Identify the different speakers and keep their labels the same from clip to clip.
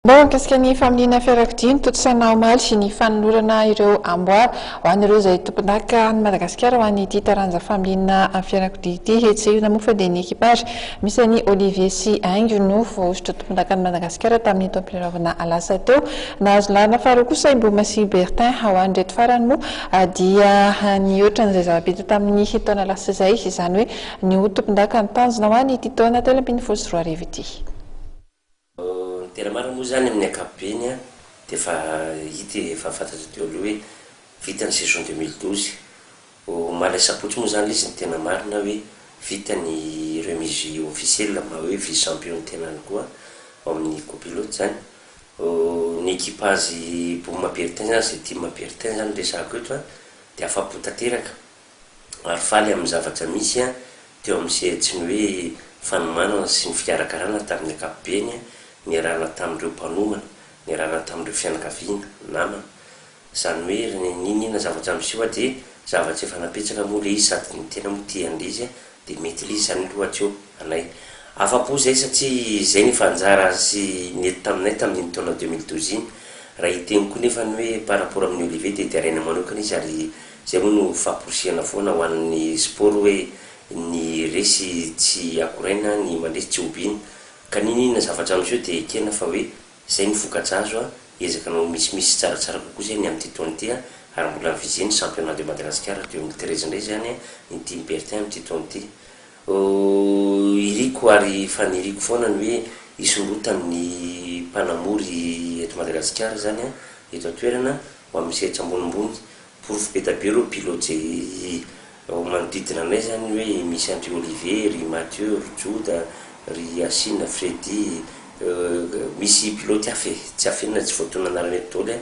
Speaker 1: Bon, qu'est-ce qu'il y a famille fiarakodia totosana omaly ny fanolorana ireo amboara ho an'ireo izay tompon'aka ny Madagasikara ho an'ny ity taranja familiana amin'ny fiarakodia ity hetsehina moa fa dia ny ekipage misy any Olivier sy Aingo no voaositra tompon'aka ny Madagasikara tamin'ny taom-pilarovana lasa teo nahazo lalina faharoa kosa Imboma sy Bertin ho an'ireto farany moa dia ny ohatran'izay zava-bita tamin'ny taona lasa izay izany hoe ny tompon'aka ny tanjona ho an'ny ity taona telo ambin'ny folo sy roa arivo ity.
Speaker 2: Tena marina moa zany amin'ny ankapobeny a dia efa hita efa fantatro teo aloha hoe vita ny saison 2012 Malay sapotsy moa zany izy ny tena marina hoe vita ny remise officielle ma hoe vice champion tena koa ao amin'ny copilote zany ny équipage Imboma Bertin zany zay team Bertin zany resako eto a dia afapo tanteraka ary faly amin'ny zavatra misy a teo amin'ny sehitsy ny hoe fanomanana sy ny fikarakarana tamin'ny ankapobeny ny arahana tamin'ireo mpanomana ny arahana tamin'ireo fianakaviana namana izany hoe ninina zavatra miseho dia zavatra efa napetraka moa le izy sady ny tena moa tia an'le izy dia mety le izy zany lohatra eo anay afa-po zay satria zay ny fanjara sy nety taminay tamin'ny taona 2012 iny raha hiteny koa nefa ny hoe par rapport amin'ny Olivier dia teraina manokana izy ary zay moa no famporisiana foana ho an'ny sport hoe ny resy tsy akoraina ny mandresy tsy obiana ka ninina zavatra amin'izao dia ekena fa hoe zay ny vokatra azo a ezaka nao misimisy tsaratsara kokoa zay ny amin'ny taona ity ary mbola mivizeny championnat de Madagascar 2013 indray zany ny team Bertin amin'ny taona ity iriko ary faniriko foana ny hoe hisorotan'ny mpanamory eto Madagasikara zany eto an-toerana ho amin'ny sehatra ambonimbony porofo be tabe reo pilote zay manodidina anay zany hoe misy André Olivier, ry Mathieu, ry Joda, ry Asina, Freddy, misy pilote hafa tsy hafenina tsy voatona anarana eto daholo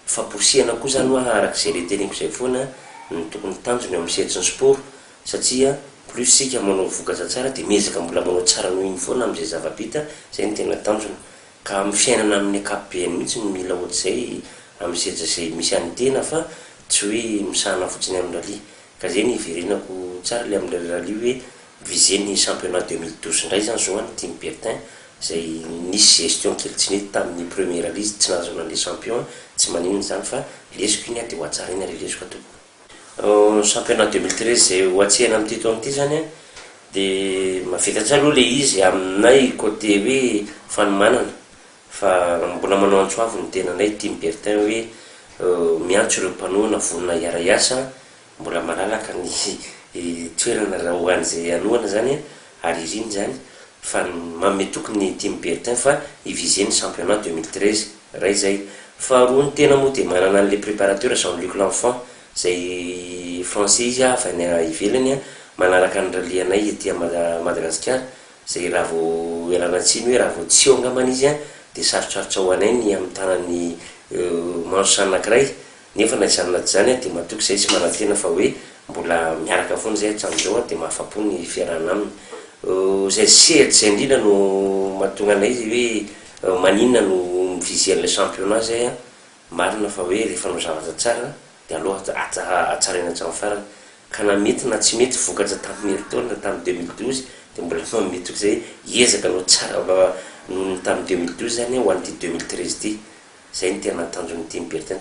Speaker 2: famporisiana koa zany hoa arak'izay le teneniko izay foana ny tokony tanjony eo amin'ny sehatry ny sport satria plus sika manao vokatra tsara dia miezaka mbola manao tsara noho iny foana amin'izay zava-bita zay ny tena tanjona ka amin'ny fiainana amin'ny ankapobeny mihitsy no mila ohatr'izay amin'ny sehatra izay misy any tena fa tsy hoe misahana fotsiny amin'ny rally ka zay ny iverenako tsara le amin'ny rally hoe vizeny championnat 2012 indray zany zao any team Bertin zay nisy gestion kely tsy nety tamin'ny premier rally izy tsy nahazo an'le champion tsy maninona zany fa lesiko iny dia ho atsara iny ary lesiko atoko championnat 2013 zay hoatsehana amin'ity taona ity zany dia mavita aloha le izy aminay côté hoe fanomanana fa mbola manao antsoavo ny tenanay team Bertin hoe miantso ireo mpanona vonona iara-iasa mbola malalaka ny toerana raha ho an'izay anoana zany ary iriny zany fa mametoky ny team Bertin fa hivizeny championnat 2013 raha izay faharoa ny tena moa dia manana an'le préparateur Jean-Luc L'Enfant zay français izy avy any ivelany manaraka ny rally anay ety Madagasikara zay raha vao ialana-tsiny hoe raha vao tsy eo angamana izy dia sarotsarotra ho anay ny amin'ny tanany manso anankiray nefa na isananaty zany dia matoky zay sy manantena fa hoe mbola miaraka foana zay hatramin'izao dia mahafa-po ny fiarahana aminy zay sehatra zay indrindra no mahatonga anay hoe maninona no mivizy an'le championnat zay marina fa hoe rehefa no zavatra tsara dia aloha atsaraina hatramin'ny farany ka na mety na tsy mety vokatra tamin'ny taona tamin'ny 2012 dia mbola mametoky zay hiezaka no tsara tamin'ny 2012 zany ho an'ity 2013 ity zay ny tena tanjon'ny team Bertin.